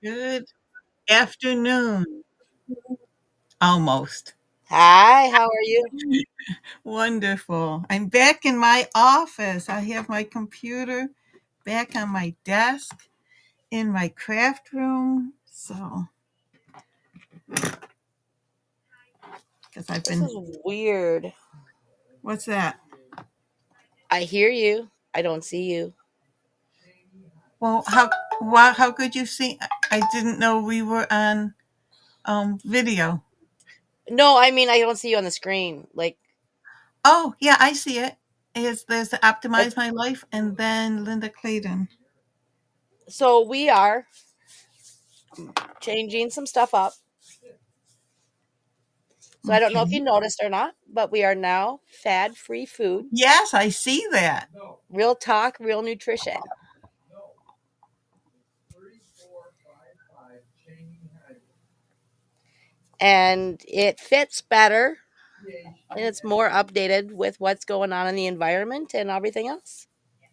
Good afternoon. Almost. Hi, how are you? Wonderful. I'm back in my office. I have my computer back on my desk in my craft room. So, because I've This been, is weird. what's that? I hear you. I don't see you. Well, how could you see? I didn't know we were on video. No, I mean I don't see you on the screen. Oh, yeah, I see it. There's the It, Optimize My Life and then Linda Clayton. so we are changing some stuff up. So I don't know if you Okay. noticed or not, but we are now fad-free food. Yes, I see that. Real talk, real nutrition. And it fits better and it's more updated with what's going on in the environment and everything else.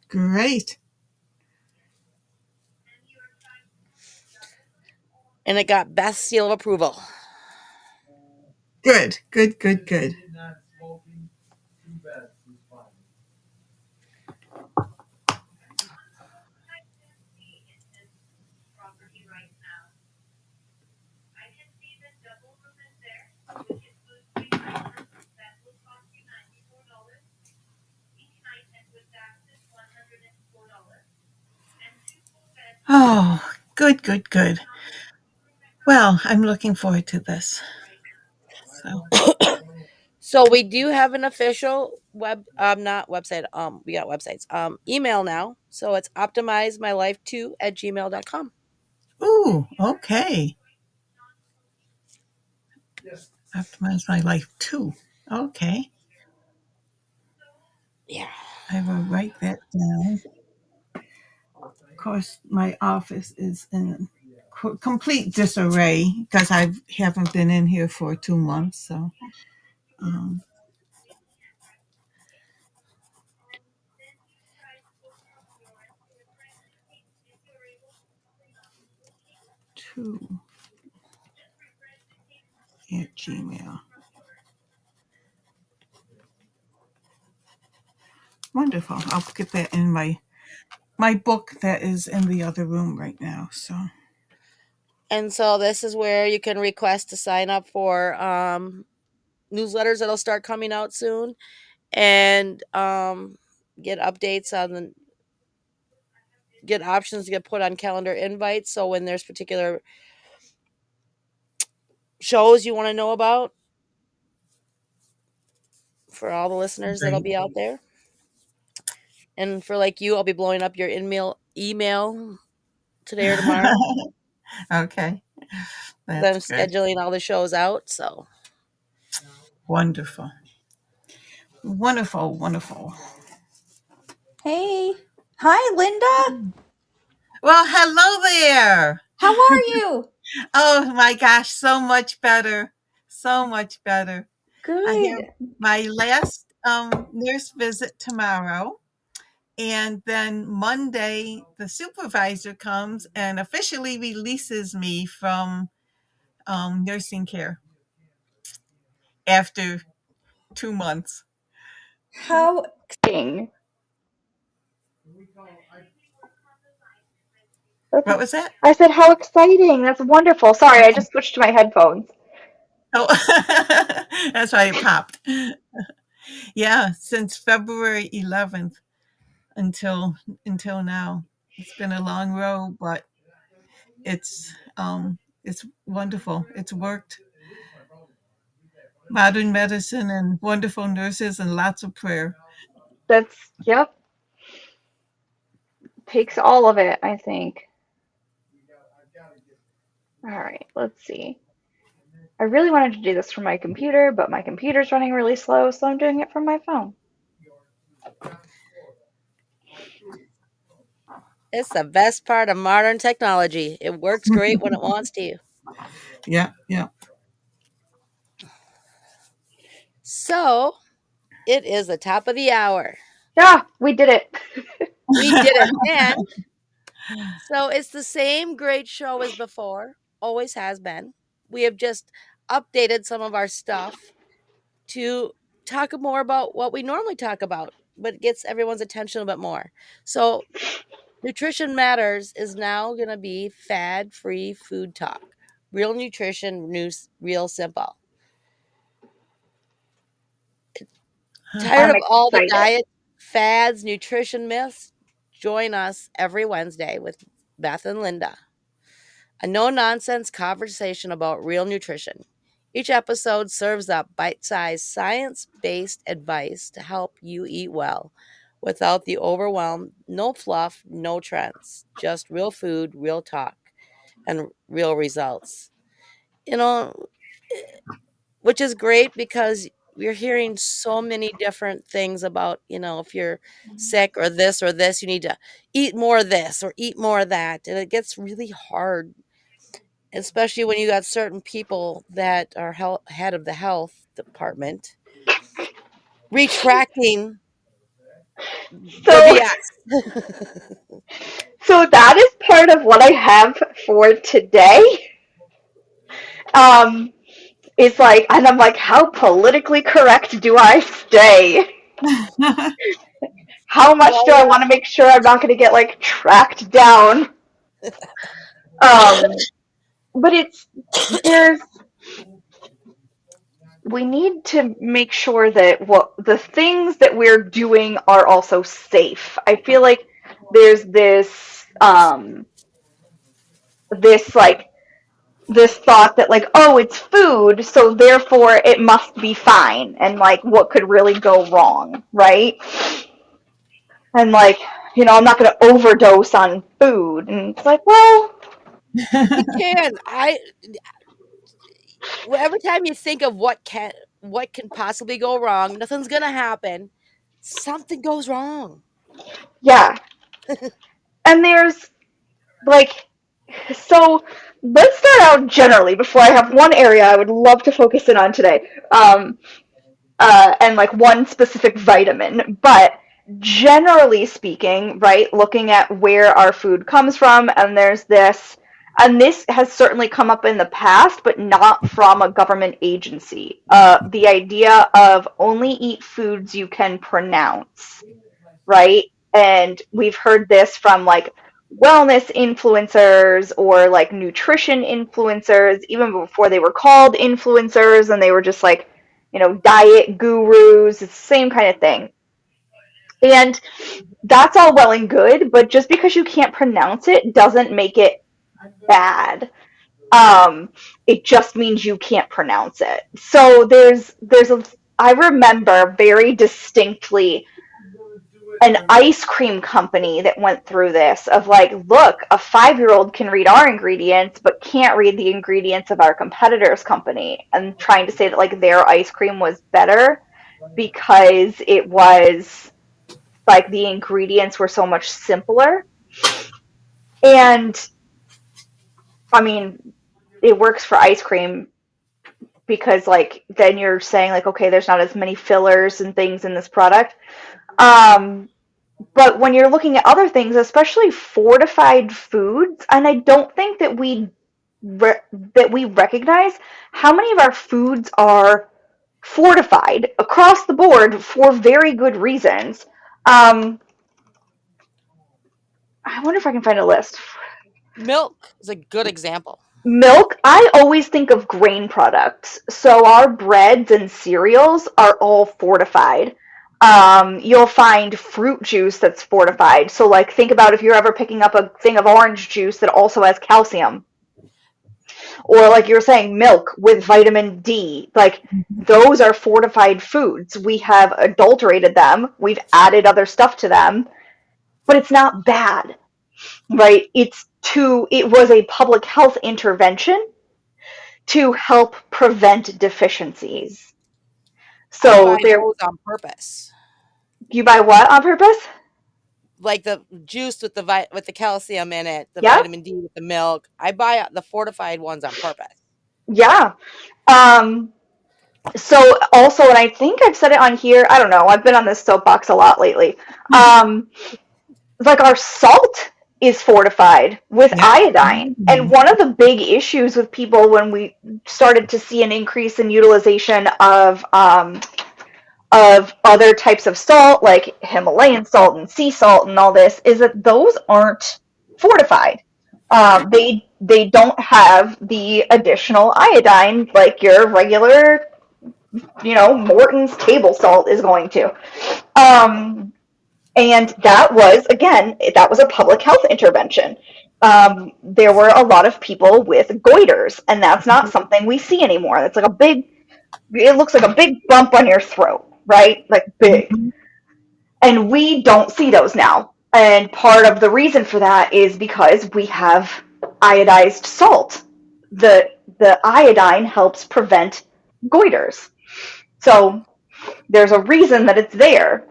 Great. And it got Beth's seal of approval. Good, good, good, good. Oh, good, good, good. Well, I'm looking forward to this. So, So we do have an official not website, we got websites. Email now. So it's optimizemylife2@gmail.com. ooh, okay. Optimize my life too. Okay. Yeah. I will write that down. Of course, my office is in complete disarray because I haven't been in here for 2 months. So, um, two at Gmail. Wonderful. I'll get that in my book that is in the other room right now. So, And so this is where you can request to sign up for newsletters that'll start coming out soon and get updates on get options to get put on calendar invites. So when there's particular shows you want to know about for all the listeners that'll great. be out there. And for like you, I'll be blowing up your email today or tomorrow. Okay, I'm that's good. scheduling all the shows out. So, Wonderful. Wonderful, wonderful. Hey. Hi, Linda. Well, hello there. How are you? Oh my gosh, so much better. So much better. I have Good. my last nurse visit tomorrow. And then Monday, the supervisor comes and officially releases me from nursing care after 2 months. How exciting. That's, What was that? I said, how exciting. That's wonderful. Sorry, I Oh, just switched to my headphones. oh. That's why it popped. Yeah, since February 11th until now. It's been a long road, but it's wonderful. It's worked. Modern medicine and wonderful nurses and lots of prayer. Yep, takes all of it, I think. All right, let's see. I really wanted to do this from my computer, but my computer's running really slow, so I'm doing it from my phone. it's the best part of modern technology. It works great when it wants to. Yeah, yeah. So, it is the top of the hour. Yeah, we did it. We did it. And So it's the same great show as before, always has been. We have just updated some of our stuff to talk more about what we normally talk about, but it gets everyone's attention a bit more. So Nutrition Matters is now going to be fad-free food talk. Real nutrition, news, real simple. Tired I'm of all the excited. diet fads, nutrition myths? Join us every Wednesday with Beth and Linda. A no nonsense conversation about real nutrition. Each episode serves up bite sized science based advice to help you eat well without the overwhelm, no fluff, no trends, just real food, real talk, and real results. You know, which is great because we're hearing so many different things about, if you're sick or this, you need to eat more of this or eat more of that. And it gets really hard, especially when you got certain people that are head of the health department retracting their So, BS. so that is part of what I have for today. Um, is like, and I'm like, how politically correct do I stay? How much Well, do I want to make sure I'm not going to get like tracked down? Um, but there's we need to make sure that what the things that we're doing are also safe. I feel like there's this like this thought that like, oh, it's food, so therefore it must be fine, and like what could really go wrong, right? And like, I'm not going to overdose on food, and it's like, well, you can. Every time you think of what can possibly go wrong, nothing's gonna happen. Something goes wrong. yeah. And there's like, so let's start out generally before I have one area I would love to focus in on today. And like one specific vitamin, but generally speaking, right, looking at where our food comes from, and this has certainly come up in the past, but not from a government agency. The idea of only eat foods you can pronounce, right? And we've heard this from like wellness influencers or like nutrition influencers, even before they were called influencers and they were just like, diet gurus. It's the same kind of thing. And that's all well and good, but just because you can't pronounce it doesn't make it bad. It just means you can't pronounce it. So I remember very distinctly an ice cream company that went through this of like, look, a 5-year-old can read our ingredients but can't read the ingredients of our competitor's company, and trying to say that like their ice cream was better because it was like the ingredients were so much simpler. And I mean, it works for ice cream because like then you're saying like, okay, there's not as many fillers and things in this product. um But when you're looking at other things, especially fortified foods, and I don't think that we recognize how many of our foods are fortified across the board for very good reasons. Um, I wonder if I can find a list. Milk is a good example. Milk, I always think of grain products. So our breads and cereals are all fortified. You'll find fruit juice that's fortified. So, like, think about if you're ever picking up a thing of orange juice that also has calcium, or like you're saying, milk with vitamin D. Like, those are fortified foods. We have adulterated them, we've added other stuff to them, but it's not bad, right? It was a public health intervention to help prevent deficiencies. I buy So there, those on purpose. you buy what on purpose? Like the juice with with the calcium in it, the Yeah, vitamin D with the milk. I buy the fortified ones on purpose. yeah. Um, so also, and I think I've said it on here. I don't know. I've been on this soapbox a lot lately. Um, like our salt. is fortified with Yep. iodine. And one of the big issues with people when we started to see an increase in utilization of other types of salt, like Himalayan salt and sea salt and all this, is that those aren't fortified. They don't have the additional iodine like your regular, Morton's table salt is going to. And that was, again, that was a public health intervention. There were a lot of people with goiters, and that's not something we see anymore. It's like it looks like a big bump on your throat, right? Like big. Mhm. And we don't see those now. And part of the reason for that is because we have iodized salt. The iodine helps prevent goiters. So there's a reason that it's there.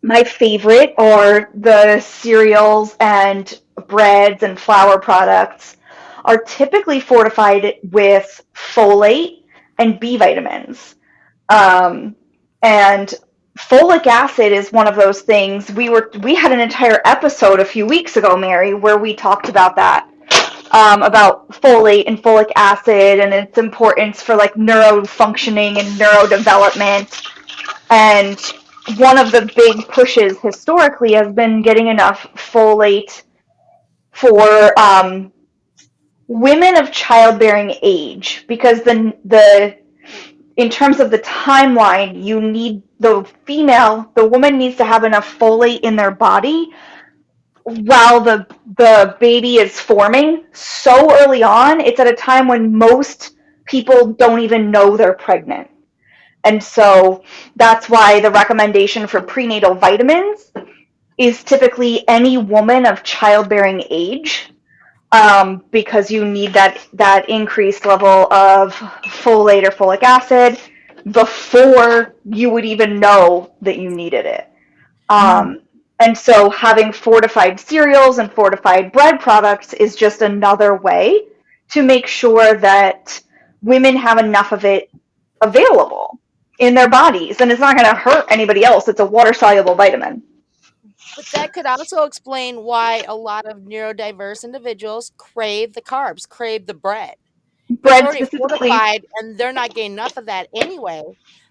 My favorite are the cereals and breads and flour products are typically fortified with folate and B vitamins. Um, and folic acid is one of those things. We had an entire episode a few weeks ago, Mary, where we talked about that, about folate and folic acid and its importance for like neurofunctioning and neurodevelopment. And one of the big pushes historically has been getting enough folate for women of childbearing age, because the in terms of the timeline, you need the woman needs to have enough folate in their body while the baby is forming so early on. It's at a time when most people don't even know they're pregnant. And so that's why the recommendation for prenatal vitamins is typically any woman of childbearing age, because you need that increased level of folate or folic acid before you would even know that you needed it. Mm. And so having fortified cereals and fortified bread products is just another way to make sure that women have enough of it available in their bodies, and it's not going to hurt anybody else. It's a water soluble vitamin. But that could also explain why a lot of neurodiverse individuals crave the carbs, crave the bread. If it's Bread already specifically. fortified and they're not getting enough of that anyway,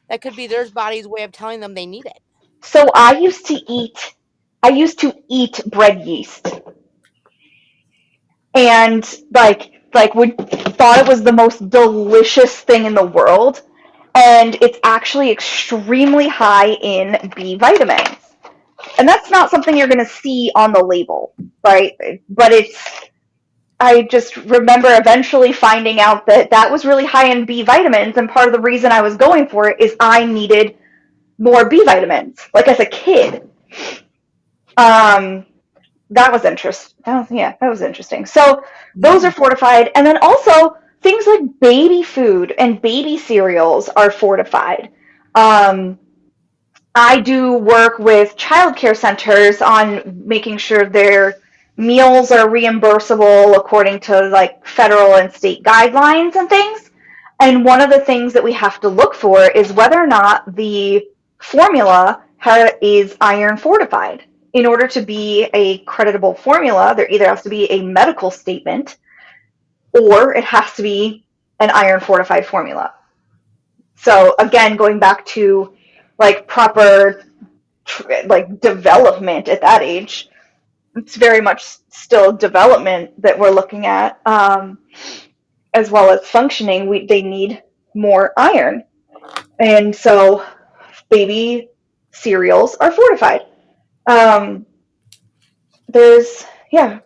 that could be their body's way of telling them they need it. So I used to eat bread yeast, and like would thought it was the most delicious thing in the world, and it's actually extremely high in B vitamins. And that's not something you're going to see on the label, right? But I just remember eventually finding out that that was really high in B vitamins, and part of the reason I was going for it is I needed more B vitamins, like as a kid. Um, that was interesting. Oh, yeah, that was interesting. So those Yeah. are fortified, and then also things like baby food and baby cereals are fortified. Um, I do work with childcare centers on making sure their meals are reimbursable according to like federal and state guidelines and things. And one of the things that we have to look for is whether or not the formula is iron fortified. In order to be a creditable formula, there either has to be a medical statement or it has to be an iron fortified formula. So again, going back to like proper like development at that age, it's very much still development that we're looking at, as well as functioning. They need more iron, and so baby cereals are fortified. Um, there's yeah,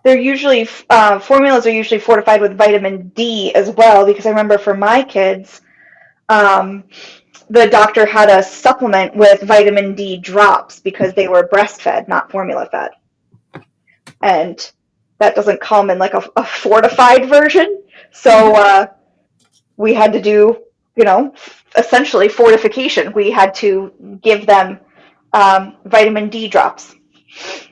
they're usually formulas are usually fortified with vitamin D as well, because I remember for my kids, um, the doctor had us supplement with vitamin D drops because they were breastfed, not formula fed. And that doesn't come in like a fortified version. So we had to do, essentially fortification. We had to give them vitamin D drops. Hmm.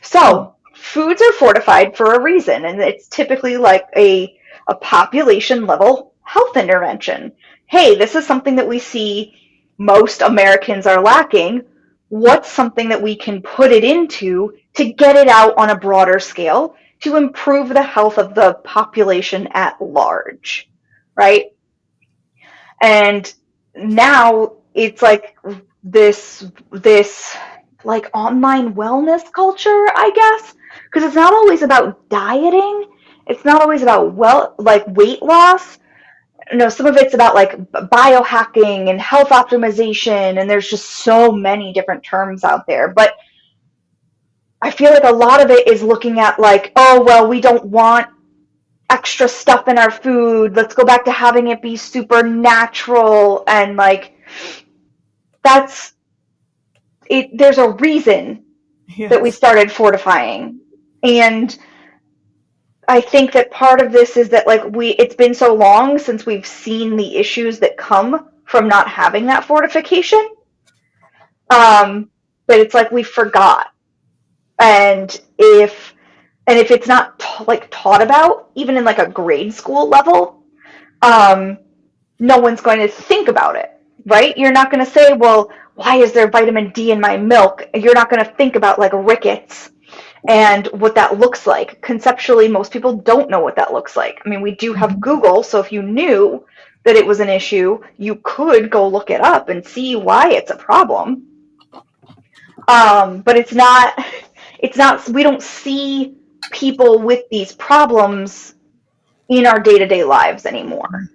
So foods are fortified for a reason, and it's typically like a population level health intervention. Hey, this is something that we see most Americans are lacking. what's something that we can put it into to get it out on a broader scale to improve the health of the population at large, right? And now it's like this like online wellness culture, I guess, because it's not always about dieting. It's not always about like weight loss. No, some of it's about like biohacking and health optimization, and there's just so many different terms out there. But I feel like a lot of it is looking at like, oh, well, we don't want extra stuff in our food. Let's go back to having it be super natural, and like that's it. There's a reason that we Yes. started fortifying. And I think that part of this is that like it's been so long since we've seen the issues that come from not having that fortification. Um, but it's like we forgot. And if it's not like taught about, even in like a grade school level, um, no one's going to think about it, right? You're not going to say, well, why is there vitamin D in my milk? You're not going to think about like rickets and what that looks like. Conceptually, most people don't know what that looks like. I mean, we do have Mhm. Google, so if you knew that it was an issue, you could go look it up and see why it's a problem. But it's not, we don't see people with these problems in our day-to-day lives anymore.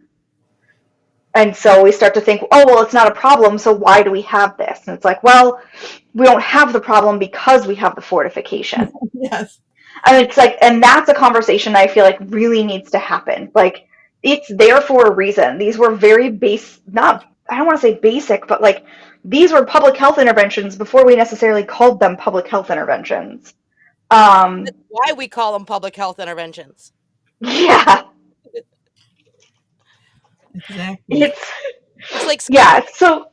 And so we start to think, oh, well, it's not a problem, so why do we have this? And it's like, well, we don't have the problem because we have the fortification. Yes. And it's like, and that's a conversation I feel like really needs to happen. Like, it's there for a reason. These were very not, I don't want to say basic, but like, these were public health interventions before we necessarily called them public health interventions. That's Um, why we call them public health interventions. yeah, Exactly. it's, It's like yeah. So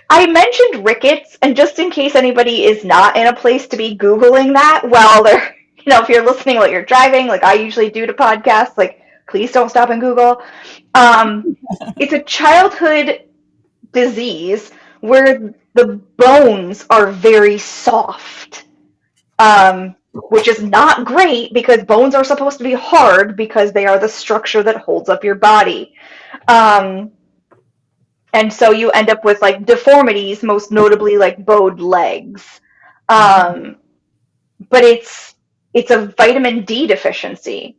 I mentioned rickets, and just in case anybody is not in a place to be Googling that while they're, if you're listening while you're driving, like I usually do to podcasts, like please don't stop and Google. Um, it's a childhood disease where the bones are very soft, which is not great because bones are supposed to be hard because they are the structure that holds up your body. Um, and so you end up with like deformities, most notably like bowed legs. Mhm. Um, but it's a vitamin D deficiency.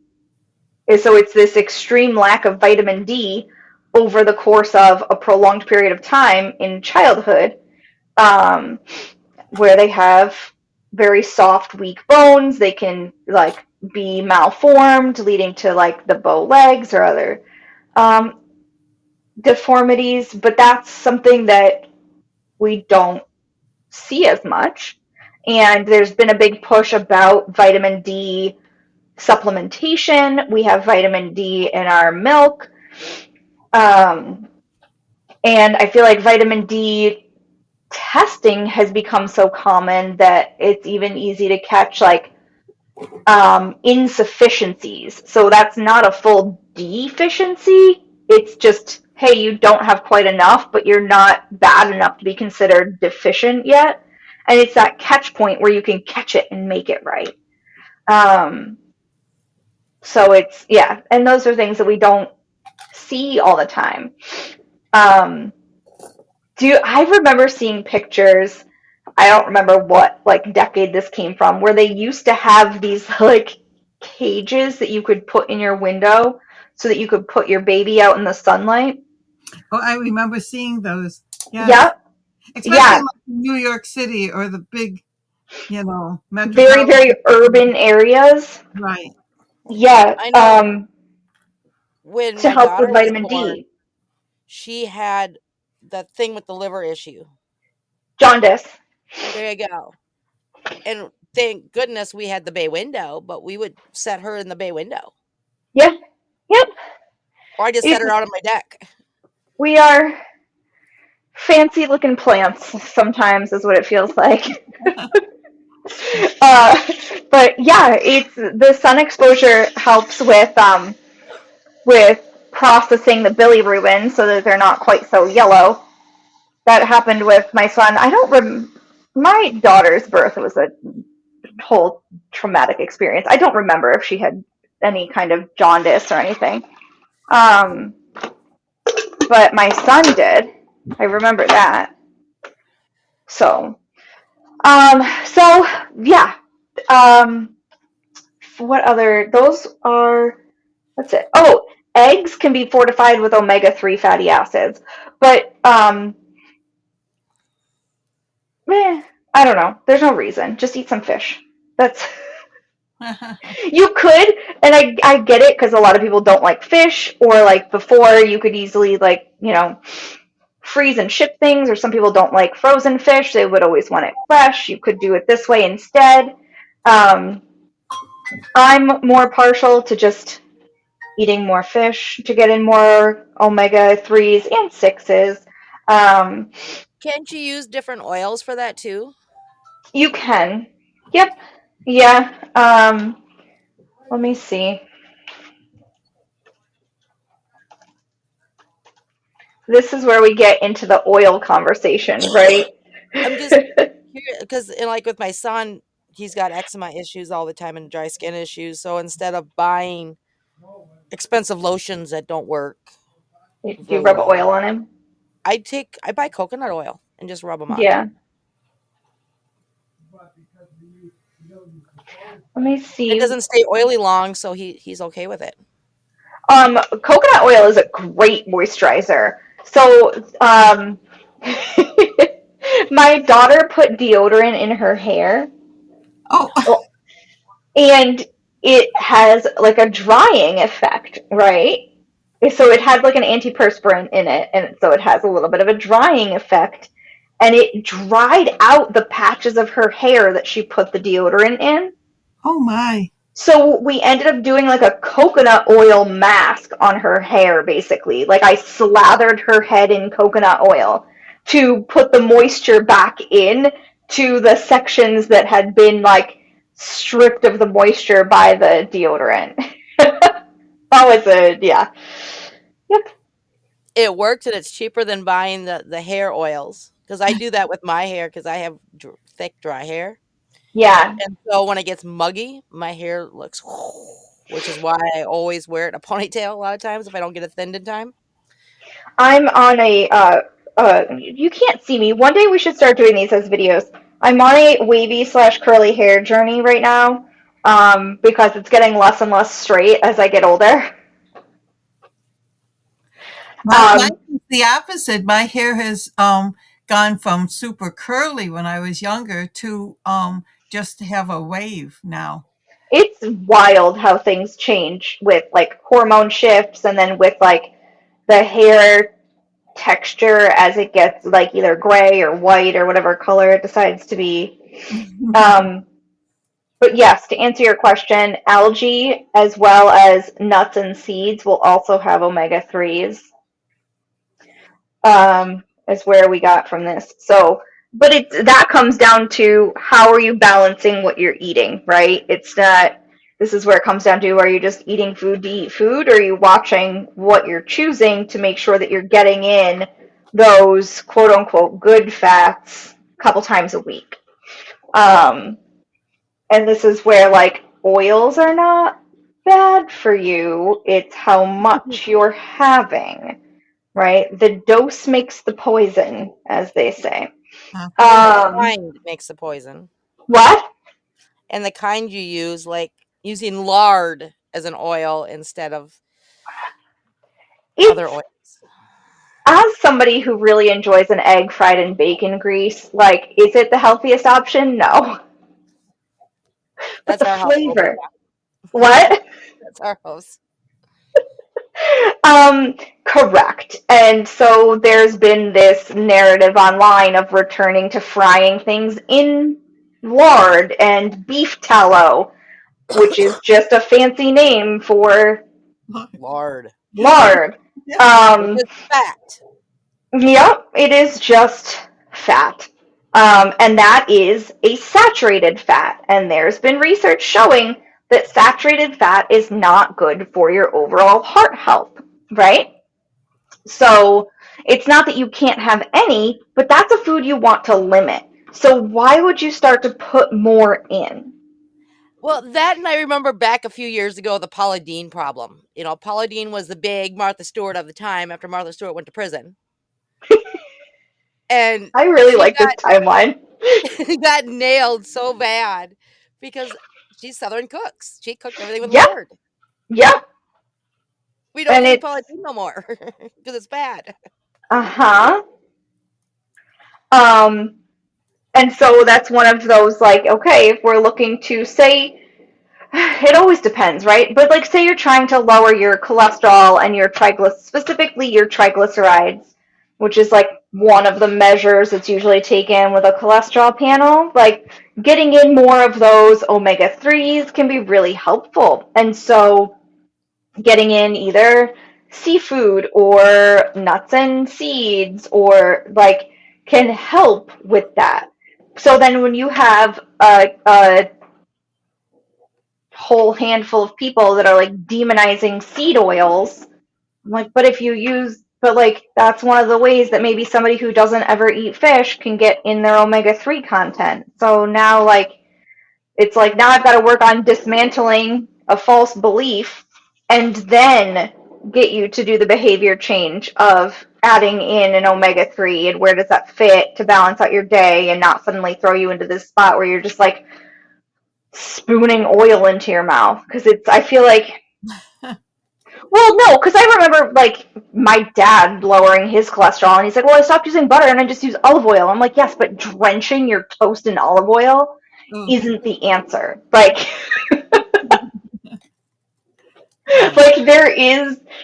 And so it's this extreme lack of vitamin D over the course of a prolonged period of time in childhood, um, where they have very soft, weak bones. They can like be malformed, leading to like the bow legs or other um, deformities. But that's something that we don't see as much. And there's been a big push about vitamin D supplementation. We have vitamin D in our milk. Um, and I feel like vitamin D testing has become so common that it's even easy to catch like insufficiencies. So that's not a full deficiency. It's just, hey, you don't have quite enough, but you're not bad enough to be considered deficient yet. And it's that catch point where you can catch it and make it right. Um, so it's, yeah, and those are things that we don't see all the time. Um, I remember seeing pictures, I don't remember what like decade this came from, where they used to have these like cages that you could put in your window so that you could put your baby out in the sunlight. Oh, I remember seeing those. Yes. Yep. Especially Yeah. like New York City or the big, Very, very metropolitan cities. urban areas. Right. Yeah. I know when To my help with daughter was vitamin born, D. she had the thing with the liver issue. Jaundice. There you go. And thank goodness we had the bay window, but we would set her in the bay window. Yeah. Yep. Or I just set It's her out on my deck. we are fancy looking plants sometimes is what it feels like. uh, but yeah, it's the sun exposure helps with processing the bilirubin so that they're not quite so yellow. That happened with my son. I don't My daughter's birth was a whole traumatic experience. I don't remember if she had any kind of jaundice or anything. Um, but my son did. I remember that. So, so yeah. Um, what other? Those are. That's it. Oh, eggs can be fortified with omega-3 fatty acids, but I don't know. There's no reason. Just eat some fish. That's you could, and I get it because a lot of people don't like fish, or like before you could easily like freeze and ship things, or some people don't like frozen fish. They would always want it fresh. You could do it this way instead. Um, I'm more partial to just eating more fish to get in more omega 3s and 6s. Um, Can't you use different oils for that too? you can. Yep. Yeah. Let me see. This is where we get into the oil conversation, right? I'm just curious because, like with my son, he's got eczema issues all the time and dry skin issues. So instead of buying expensive lotions that don't work Do you really rub well, oil on him? I buy coconut oil and just rub them on. Yeah. Let me It see. doesn't stay oily long, so he's okay with it. Coconut oil is a great moisturizer. So, my daughter put deodorant in her hair, Oh, and it has like a drying effect, right? So it had like an antiperspirant in it, and so it has a little bit of a drying effect, and it dried out the patches of her hair that she put the deodorant in. oh my. So we ended up doing like a coconut oil mask on her hair, basically. Like I slathered her head in coconut oil to put the moisture back in to the sections that had been like stripped of the moisture by the deodorant. That was a yeah. Yep. It works and it's cheaper than buying the hair oils because I do that with my hair because I have thick, dry hair. Yeah. And so when it gets muggy, my hair looks, which is why I always wear it in a ponytail a lot of times if I don't get it thinned in time. I'm on a you can't see me. One day we should start doing these as videos. I'm on a wavy slash curly hair journey right now. Because it's getting less and less straight as I get older. Mine Um, is the opposite. My hair has gone from super curly when I was younger to just to have a wave now. it's wild how things change with like hormone shifts and then with like the hair texture as it gets like either gray or white or whatever color it decides to be. Um, but yes, to answer your question, algae as well as nuts and seeds will also have omega 3s, is where we got from this. So, but that comes down to how are you balancing what you're eating, right? It's not, this is where it comes down to are you just eating food to eat food, or are you watching what you're choosing to make sure that you're getting in those quote unquote good fats a couple times a week? Um, and this is where like oils are not bad for you, it's how much you're having, right? The dose makes the poison, as they say. And the Um, kind makes the poison. what? And the kind you use, like using lard as an oil instead of other It's oils. as somebody who really enjoys an egg fried in bacon grease, like, is it the healthiest option? No. But That's the our household. flavor. What? That's our house. Um, correct. And so there's been this narrative online of returning to frying things in lard and beef tallow, which is just a fancy name for Lard. lard. Which Um, is fat. yep, it is just fat. And that is a saturated fat. And there's been research showing that saturated fat is not good for your overall heart health, right? So it's not that you can't have any, but that's a food you want to limit. So why would you start to put more in? Well, that and I remember back a few years ago, the Paula Deen problem. Paula Deen was the big Martha Stewart of the time after Martha Stewart went to prison. And I really she like this timeline. got nailed so bad because she's Southern cooks. She cooked everything with Yep, lard. yep. We don't And use it's, Paula Deen no more because it's bad. uh-huh. Um, and so that's one of those, like, okay, if we're looking to say, it always depends, right? But like, say you're trying to lower your cholesterol and your specifically your triglycerides, which is like one of the measures that's usually taken with a cholesterol panel. Like, getting in more of those omega 3s can be really helpful. And so, getting in either seafood or nuts and seeds or like can help with that. So then when you have a whole handful of people that are like demonizing seed oils, I'm like, but if you use, but like that's one of the ways that maybe somebody who doesn't ever eat fish can get in their omega 3 content. So now, like, it's like now I've got to work on dismantling a false belief and then get you to do the behavior change of adding in an omega 3 and where does that fit to balance out your day and not suddenly throw you into this spot where you're just like spooning oil into your mouth. Because it's, I feel like, well, no, because I remember like my dad lowering his cholesterol and he's like, well, I stopped using butter and I just use olive oil. I'm like, yes, but drenching your toast in olive oil Oh, isn't the answer. Like, yeah. like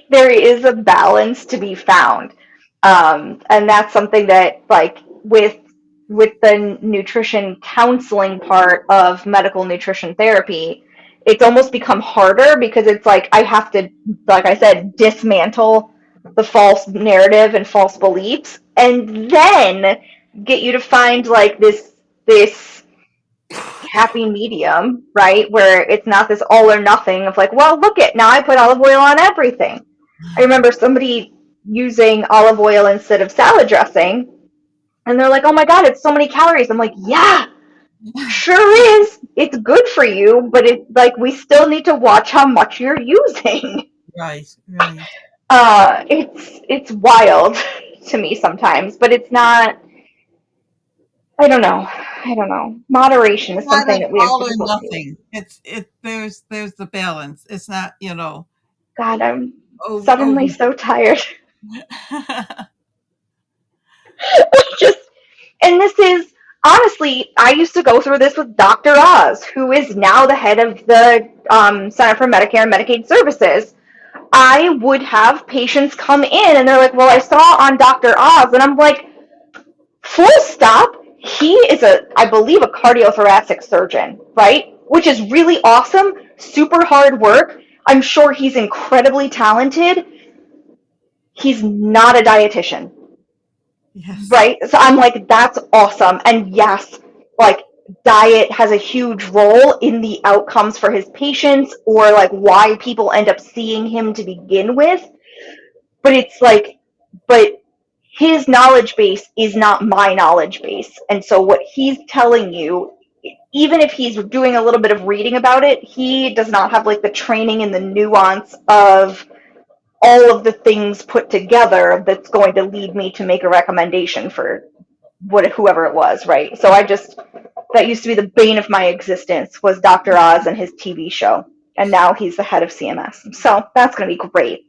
there is a balance to be found, and that's something that like with the nutrition counseling part of medical nutrition therapy, it's almost become harder because it's like I have to, like I said, dismantle the false narrative and false beliefs and then get you to find like this happy medium, right? Where it's not this all or nothing of like, well, look it, now I put olive oil on everything. I remember somebody using olive oil instead of salad dressing, and they're like, oh my God, it's so many calories. I'm like, yeah, sure is. It's good for you, but it like we still need to watch how much you're using. Right, right. It's wild to me sometimes, but it's not. I don't know. I don't know. Moderation is Not something an that we have all or difficulty. nothing. There's the balance. It's not, God, I'm over. suddenly so tired. Just, and this is honestly, I used to go through this with Dr. Oz, who is now the head of the Center for Medicare and Medicaid Services. I would have patients come in and they're like, well, I saw on Dr. Oz, and I'm like, full stop. He is I believe, a cardiothoracic surgeon, right? Which is really awesome, super hard work. I'm sure he's incredibly talented. He's not a dietitian, Yes. right? So I'm like, that's awesome. And yes, like diet has a huge role in the outcomes for his patients or like why people end up seeing him to begin with. But it's like, but his knowledge base is not my knowledge base. And so what he's telling you, even if he's doing a little bit of reading about it, he does not have like the training and the nuance of all of the things put together that's going to lead me to make a recommendation for whoever it was, right? So I just, that used to be the bane of my existence was Dr. Oz and his TV show, and now he's the head of CMS. So that's going to be great.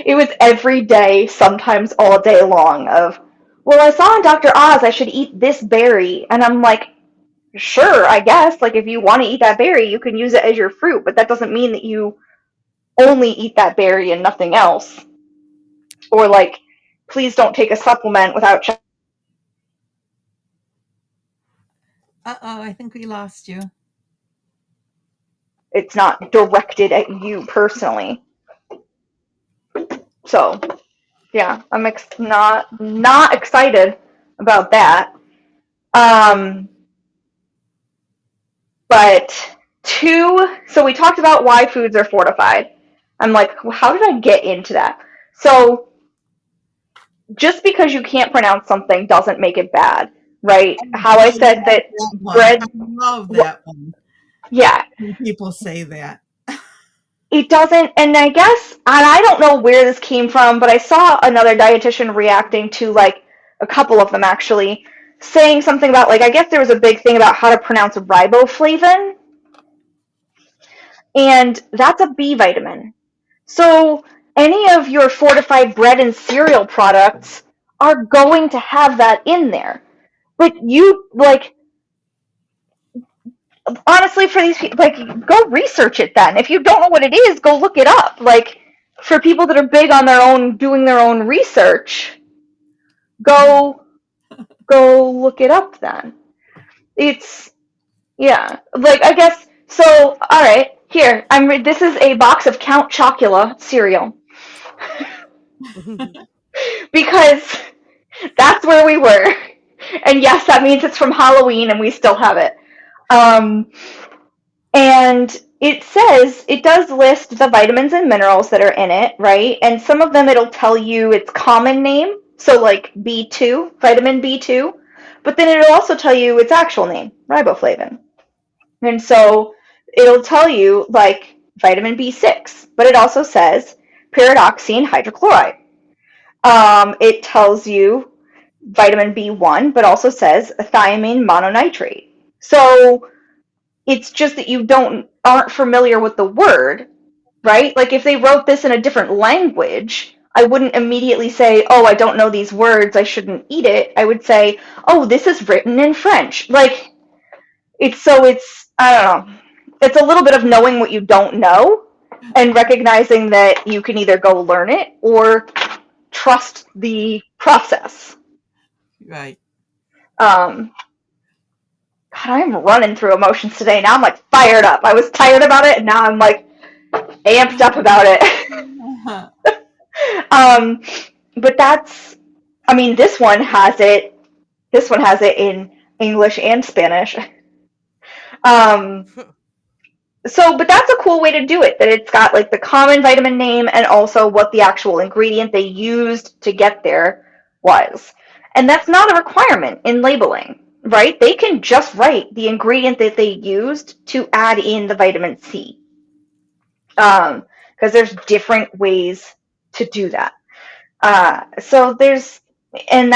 It was every day, sometimes all day long. Of, well, I saw on Dr. Oz I should eat this berry, and I'm like, sure, I guess. Like if you want to eat that berry, you can use it as your fruit, but that doesn't mean that you only eat that berry and nothing else. Or like, please don't take a supplement without checking. Uh-oh, I think we lost you. It's not directed at you personally. So yeah, I'm not excited about that. Um, but so we talked about why foods are fortified. I'm like, well, how did I get into that? So just because you can't pronounce something doesn't make it bad, right? Oh, How I said love that that one. I bread, love that one. yeah, When people say that. it doesn't, and I guess, and I don't know where this came from, but I saw another dietitian reacting to like a couple of them actually saying something about like I guess there was a big thing about how to pronounce riboflavin, and that's a B vitamin. So any of your fortified bread and cereal products are going to have that in there. But you like honestly for these people like go research it then. If you don't know what it is, go look it up. Like for people that are big on their own doing their own research, go go look it up then. It's yeah, like I guess so all right, here. This is a box of Count Chocula cereal because that's where we were. And yes, that means it's from Halloween and we still have it. Um, and it says, it does list the vitamins and minerals that are in it, right? And some of them it'll tell you its common name. So, like B2, vitamin B2. But then it'll also tell you its actual name, riboflavin. And so it'll tell you, like, vitamin B6. But it also says pyridoxine hydrochloride. It tells you vitamin B1, but also says thiamine mononitrate. So it's just that you aren't familiar with the word, right? Like if they wrote this in a different language, I wouldn't immediately say, "Oh, I don't know these words, I shouldn't eat it." I would say, "Oh, this is written in French." Like it's I don't know. It's a little bit of knowing what you don't know and recognizing that you can either go learn it or trust the process. Right. Um, God, I'm running through emotions today. Now I'm like fired up. I was tired about it, and now I'm like amped up about it. um, but that's, I mean, this one has it. This one has it in English and Spanish. Um, but that's a cool way to do it. That it's got like the common vitamin name and also what the actual ingredient they used to get there was. And that's not a requirement in labeling, right? They can just write the ingredient that they used to add in the vitamin C. Because there's different ways to do that. So there's, and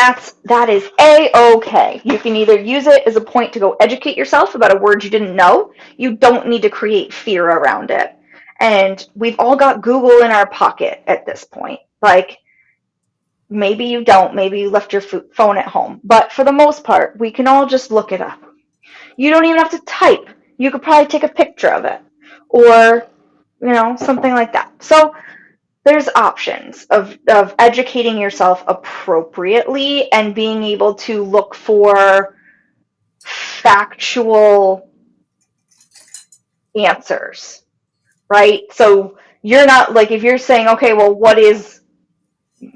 that is a-okay. You can either use it as a point to go educate yourself about a word you didn't know. You don't need to create fear around it. And we've all got Google in our pocket at this point. Like maybe you don't, maybe you left your phone at home, but for the most part, we can all just look it up. You don't even have to type. You could probably take a picture of it, or something like that. So there's options of educating yourself appropriately and being able to look for factual answers, right? So you're not like, if you're saying, okay, well,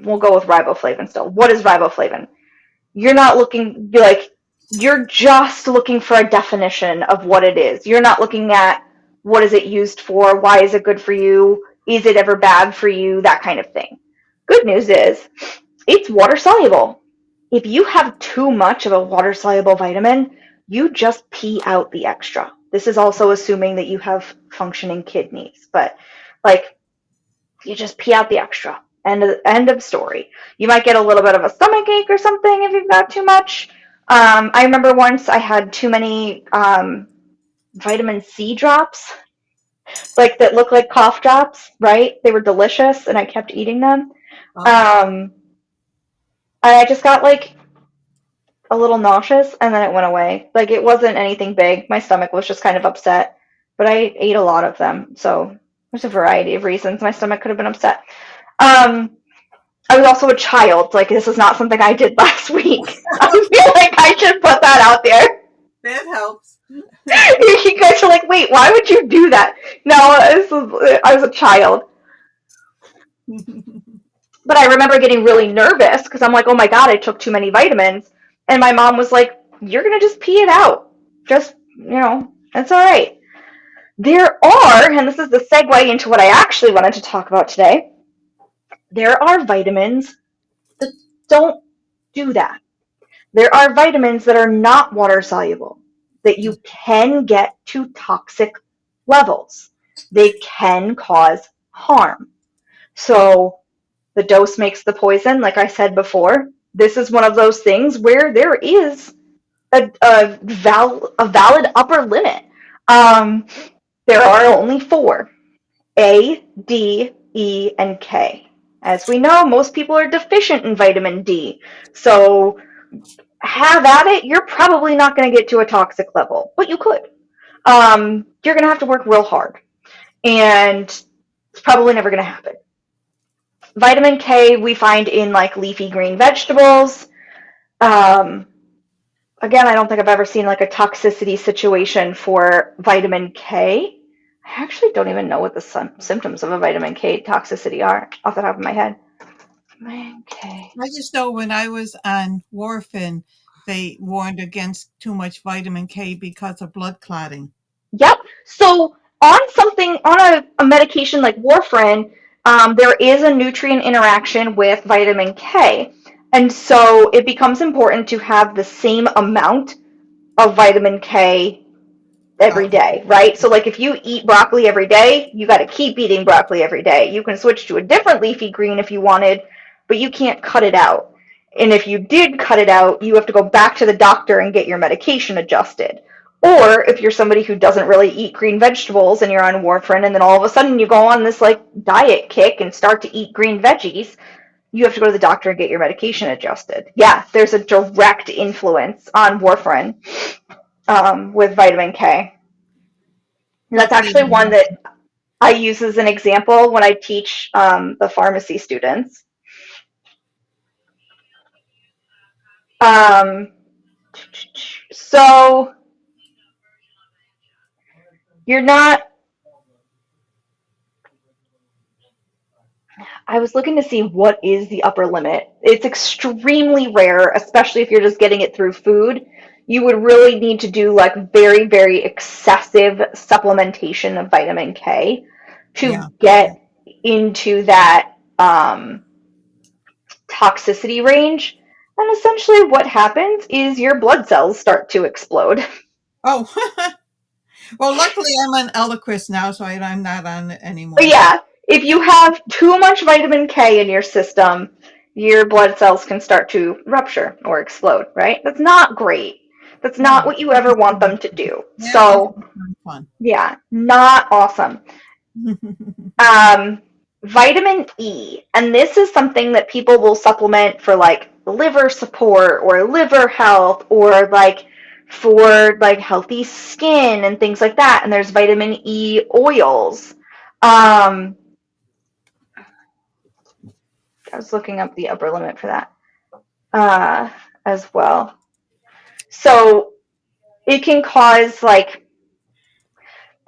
we'll go with riboflavin still. What is riboflavin? You're not looking like, you're just looking for a definition of what it is. You're not looking at what is it used for, why is it good for you, is it ever bad for you, that kind of thing. Good news is it's water soluble. If you have too much of a water soluble vitamin, you just pee out the extra. This is also assuming that you have functioning kidneys, but like you just pee out the extra. End of story. You might get a little bit of a stomach ache or something if you've got too much. I remember once I had too many vitamin C drops, like that look like cough drops, right? They were delicious, and I kept eating them. Oh, Um, I just got like a little nauseous, and then it went away. Like it wasn't anything big. My stomach was just kind of upset, but I ate a lot of them, so there's a variety of reasons my stomach could have been upset. Um, I was also a child. Like this is not something I did last week. I feel like I should put that out there. that helps. You guys are like, wait, why would you do that? No, I was a child. But I remember getting really nervous because I'm like, oh my God, I took too many vitamins. And my mom was like, you're going to just pee it out. Just, that's all right. There are, and this is the segue into what I actually wanted to talk about today, there are vitamins that Don't do that. There are vitamins that are not water soluble that you can get to toxic levels. They can cause harm. So the dose makes the poison, like I said before. This is one of those things where there is a valid upper limit. Um, there are only four: A, D, E, and K. As we know, most people are deficient in vitamin D. So have at it. You're probably not going to get to a toxic level, but you could. You're going to have to work real hard, and it's probably never going to happen. Vitamin K we find in like leafy green vegetables. Um, Again, I don't think I've ever seen like a toxicity situation for vitamin K. I actually don't even know what the symptoms of a vitamin K toxicity are off the top of my head. Vitamin K. I just know when I was on warfarin, they warned against too much vitamin K because of blood clotting. Yep. So on a medication like warfarin, there is a nutrient interaction with vitamin K, and so it becomes important to have the same amount of vitamin K every Oh, day, right? So like if you eat broccoli every day, you got to keep eating broccoli every day. You can switch to a different leafy green if you wanted, but you can't cut it out. And if you did cut it out, you have to go back to the doctor and get your medication adjusted. Or if you're somebody who doesn't really eat green vegetables and you're on warfarin and then all of a sudden you go on this like diet kick and start to eat green veggies, you have to go to the doctor and get your medication adjusted. Yeah, there's a direct influence on warfarin with vitamin K. And that's luckily, actually one that I use as an example when I teach the pharmacy students. Um, so you're not. I was looking to see what is the upper limit. It's extremely rare, especially if you're just getting it through food. You would really need to do like very, very excessive supplementation of vitamin K to yeah. get into that toxicity range. And essentially, what happens is your blood cells start to explode. Oh, well, luckily I'm on Eliquis now, so I'm not on it But anymore. yeah, if you have too much vitamin K in your system, your blood cells can start to rupture or explode, right? That's not great. That's not No. what you ever want them to do. Yeah, that So, sounds fun. yeah, not awesome. Vitamin E, and this is something that people will supplement for like liver support or liver health or like for like healthy skin and things like that. And there's vitamin E oils. Um, I was looking up the upper limit for that as well. So it can cause like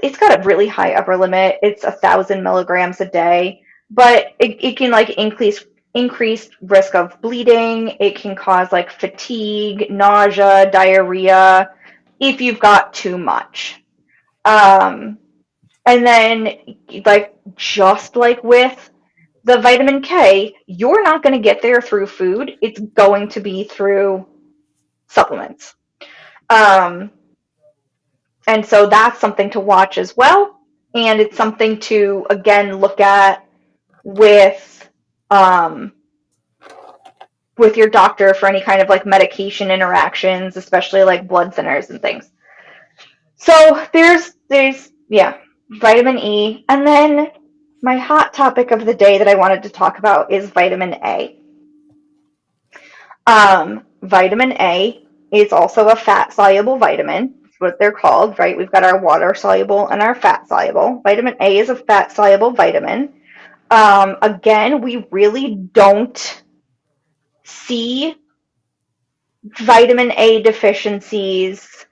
it's got a really high upper limit. It's 1,000 milligrams a day, but it can like increased risk of bleeding. It can cause like fatigue, nausea, diarrhea if you've got too much. Um, and then like just like with the vitamin K, you're not going to get there through food. It's going to be through supplements. Um, and so that's something to watch as well. And it's something to, again, look at with um, with your doctor for any kind of like medication interactions, especially like blood thinners and things. So there's yeah, vitamin E, and then my hot topic of the day that I wanted to talk about is vitamin A. Vitamin A is also a fat soluble vitamin. That's what they're called, right? We've got our water soluble and our fat soluble. Vitamin A is a fat soluble vitamin. Again, we really don't see vitamin A deficiencies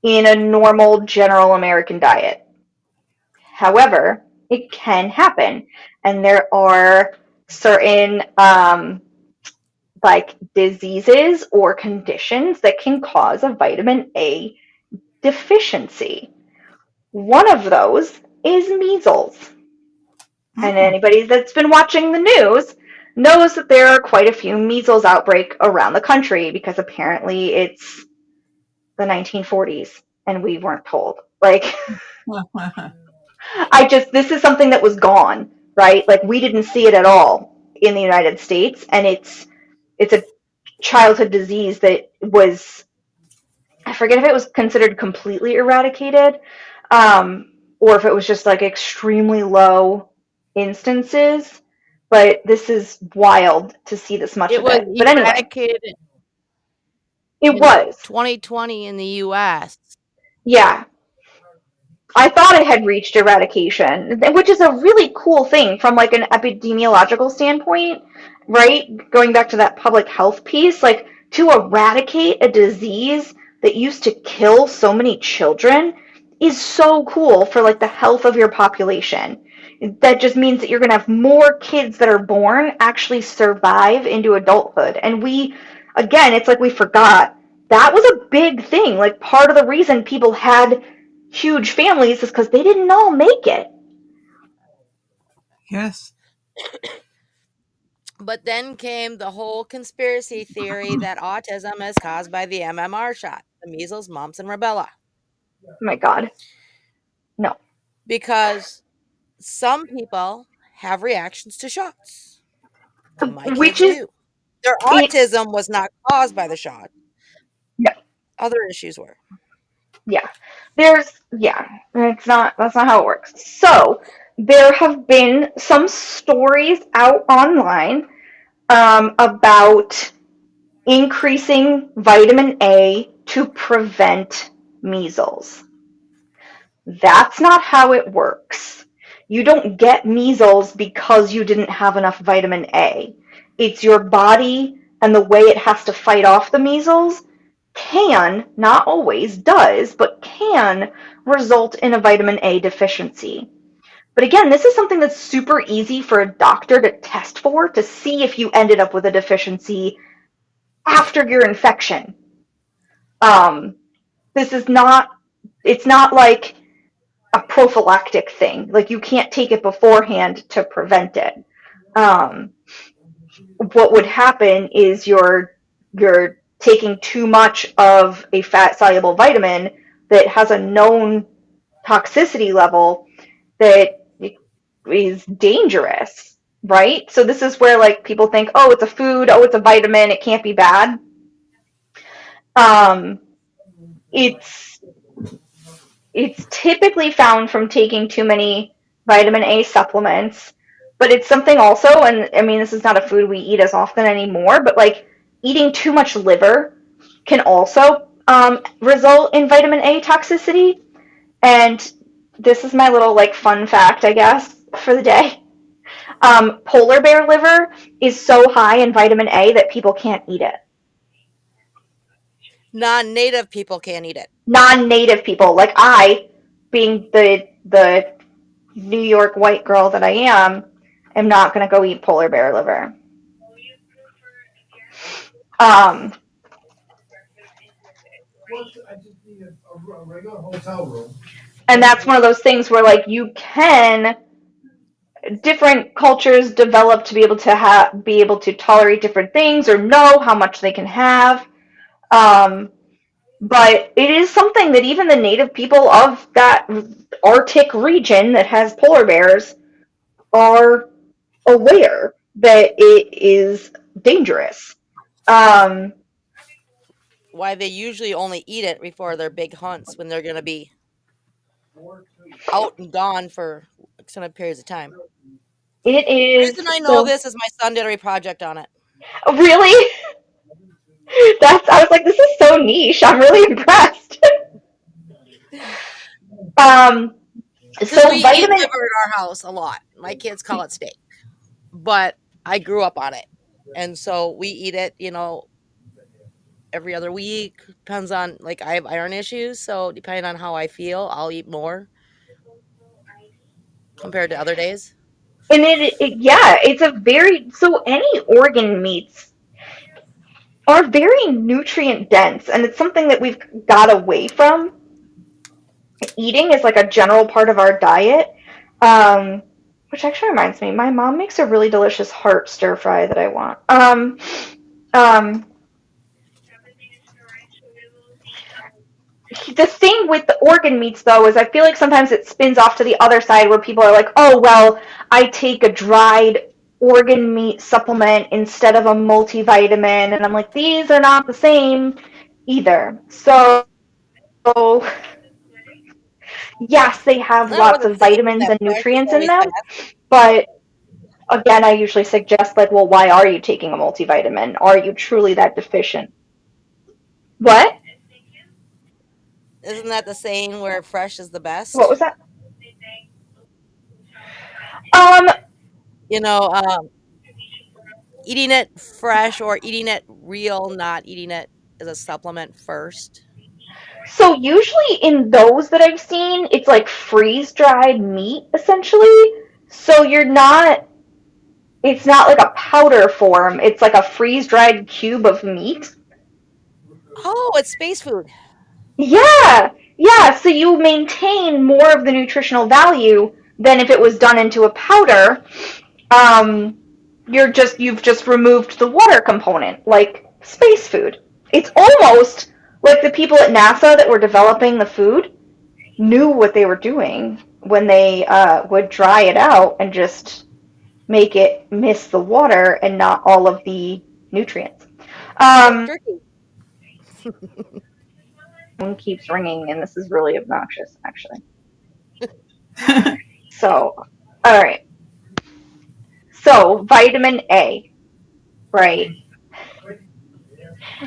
in a normal general American diet. However, it can happen, and there are certain like diseases or conditions that can cause a vitamin A deficiency. One of those is measles. And Mm. anybody that's been watching the news knows that there are quite a few measles outbreak around the country because apparently it's the 1940s and we weren't told. Like, this is something that was gone, right? Like, we didn't see it at all in the United States, and it's a childhood disease that was, I forget if it was considered completely eradicated, or if it was just like extremely low instances. But this is wild to see this much It of was it. But anyway, eradicated it in was. 2020 in the US. Yeah, I thought it had reached eradication, which is a really cool thing from like an epidemiological standpoint, right? Going back to that public health piece, like to eradicate a disease that used to kill so many children is so cool for like the health of your population. That just means that you're going to have more kids that are born actually survive into adulthood. And we, again, it's like we forgot that was a big thing. Like part of the reason people had huge families is because they didn't all make it. Yes. But then came the whole conspiracy theory that autism is caused by the MMR shot, the measles, mumps, and rubella. Oh my God. No. Because some people have reactions to shots. My Which kids is, do. Their it's, autism was not caused by the shot. no. Other issues were. Yeah. Yeah, that's not how it works. So, there have been some stories out online about increasing vitamin A to prevent measles. That's not how it works. You don't get measles because you didn't have enough vitamin A. It's your body and the way it has to fight off the measles can, not always does, but can result in a vitamin A deficiency. But again, this is something that's super easy for a doctor to test for to see if you ended up with a deficiency after your infection. Um, this is not, it's not like a prophylactic thing. Like you can't take it beforehand to prevent it. Um, what would happen is you're taking too much of a fat soluble vitamin that has a known toxicity level that is dangerous, right? So this is where like people think, oh, it's a food, oh, it's a vitamin, it can't be bad. Um, it's it's typically found from taking too many vitamin A supplements, but it's something also, and I mean, this is not a food we eat as often anymore, but like eating too much liver can also result in vitamin A toxicity. And this is my little like fun fact, I guess, for the day. Polar bear liver is so high in vitamin A that people can't eat it. Non-native people can't eat it. Non-native people, like I, being the New York white girl that I am not going to go eat polar bear liver. Um, and that's one of those things where like you can different cultures develop to be able to be able to tolerate different things or know how much they can have. Um, but it is something that even the native people of that Arctic region that has polar bears are aware that it is dangerous. Um, Why they usually only eat it before their big hunts when they're going to be out and gone for extended periods of time. it The is reason I know so this is my son did a project on it. really. I was like, this is so niche. I'm really impressed. um, Because we so eat vitamin liver in our house a lot. My kids call it steak, but I grew up on it. And so we eat it, every other week. Depends on, like, I have iron issues. So depending on how I feel, I'll eat more compared to other days. and yeah, it's a very so any organ meats are very nutrient dense, and it's something that we've got away from eating as like a general part of our diet. Um, Which actually reminds me, my mom makes a really delicious heart stir fry that I want. Um, the thing with the organ meats though is I feel like sometimes it spins off to the other side where people are like, oh well, I take a dried organ meat supplement instead of a multivitamin, and I'm like, these are not the same either. So yes, they have I lots wouldn't of say vitamins that and fresh is nutrients in always them, best. but again, I usually suggest like, well, why are you taking a multivitamin? Are you truly that deficient? What? Isn't that the saying where fresh is the What best? was that? Um, You know, eating it fresh or eating it real, not eating it as a supplement first. so usually in those that I've seen, it's like freeze dried meat essentially. So you're not, it's not like a powder form, it's like a freeze dried cube of meat. Oh, it's space food. Yeah, yeah. So you maintain more of the nutritional value than if it was done into a powder. Um, you've just removed the water component, like space food. It's almost like the people at NASA that were developing the food knew what they were doing when they would dry it out and just make it miss the water and not all of the nutrients. It's Um, tricky. phone keeps ringing, and this is really obnoxious, actually. So, all right. So, vitamin A, right,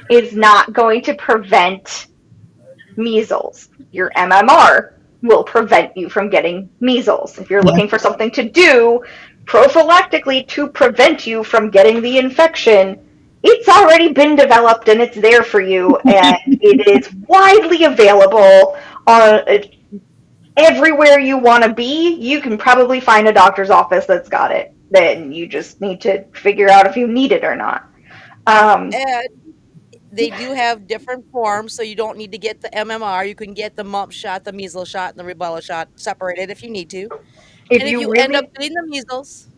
is not going to prevent measles. Your MMR will prevent you from getting measles. If you're Yeah. looking for something to do prophylactically to prevent you from getting the infection, it's already been developed and it's there for you, and it is widely available on everywhere you want to be. You can probably find a doctor's office that's got it. Then you just need to figure out if you need it or not. Um, And they do have different forms, so you don't need to get the MMR. You can get the mump shot, the measles shot, and the rubella shot separated if you need to. if And if you you end up really, getting the measles,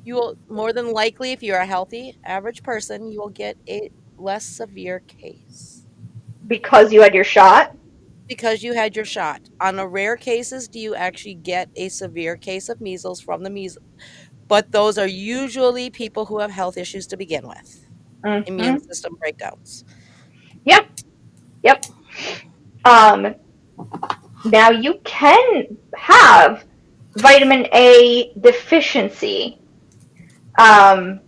you will more than likely, if you're a healthy average person, you will get a less severe case because you had your shot, because you had your shot. On the rare cases, do you actually get a severe case of measles from the measles? But those are usually people who have health issues to begin with, immune mm-hmm, system breakdowns. yep, yep. Um, Now you can have vitamin A deficiency. Um,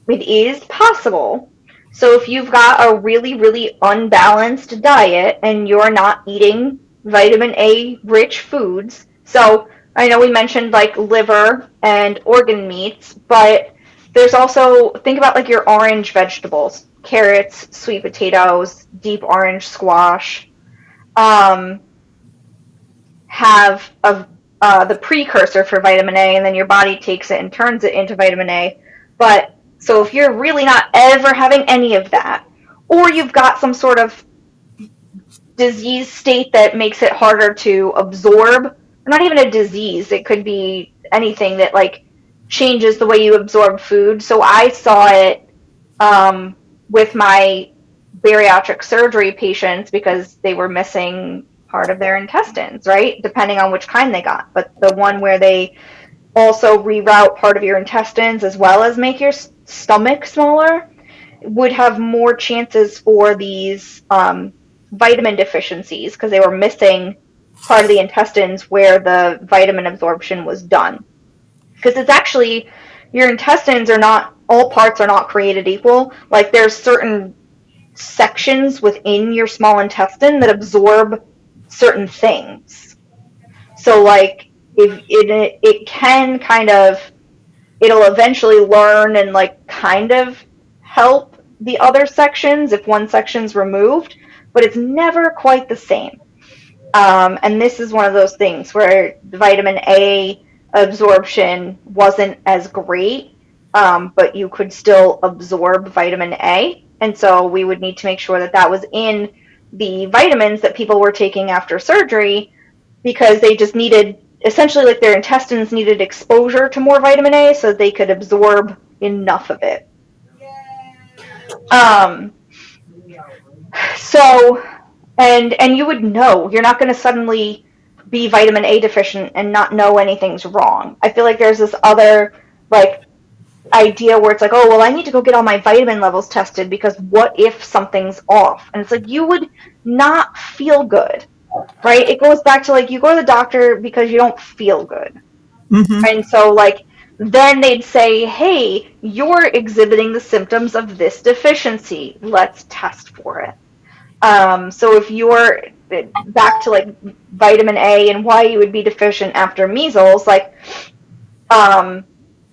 it is possible. So if you've got a really, really unbalanced diet and you're not eating vitamin A rich foods, so I know we mentioned like liver and organ meats, but there's also, think about like your orange vegetables, carrots, sweet potatoes, deep orange squash. Um, have the precursor for vitamin A, and then your body takes it and turns it into vitamin A. But so if you're really not ever having any of that, or you've got some sort of disease state that makes it harder to absorb, or not even a disease, it could be anything that like changes the way you absorb food. So I saw it with my bariatric surgery patients because they were missing part of their intestines, right? Depending on which kind they got. But the one where they also reroute part of your intestines as well as make your stomach smaller would have more chances for these vitamin deficiencies because they were missing part of the intestines where the vitamin absorption was done. Because it's actually, your intestines are not, all parts are not created equal. Like there's certain sections within your small intestine that absorb certain things. So like if it can kind of, it'll eventually learn and like kind of help the other sections if one section's removed, but it's never quite the same. And this is one of those things where the vitamin A absorption wasn't as great, but you could still absorb vitamin A. And so we would need to make sure that that was in the vitamins that people were taking after surgery because they just needed essentially like their intestines needed exposure to more vitamin A so they could absorb enough of it. Um, so and you would know. You're not going to suddenly be vitamin A deficient and not know anything's wrong. I feel like there's this other like idea where it's like, oh well, I need to go get all my vitamin levels tested because what if something's off? And it's like you would not feel good, right? It goes back to like you go to the doctor because you don't feel good. Mm-hmm. And so like then they'd say, hey, you're exhibiting the symptoms of this deficiency. Let's test for it. So if you're back to like vitamin A and why you would be deficient after measles, like um,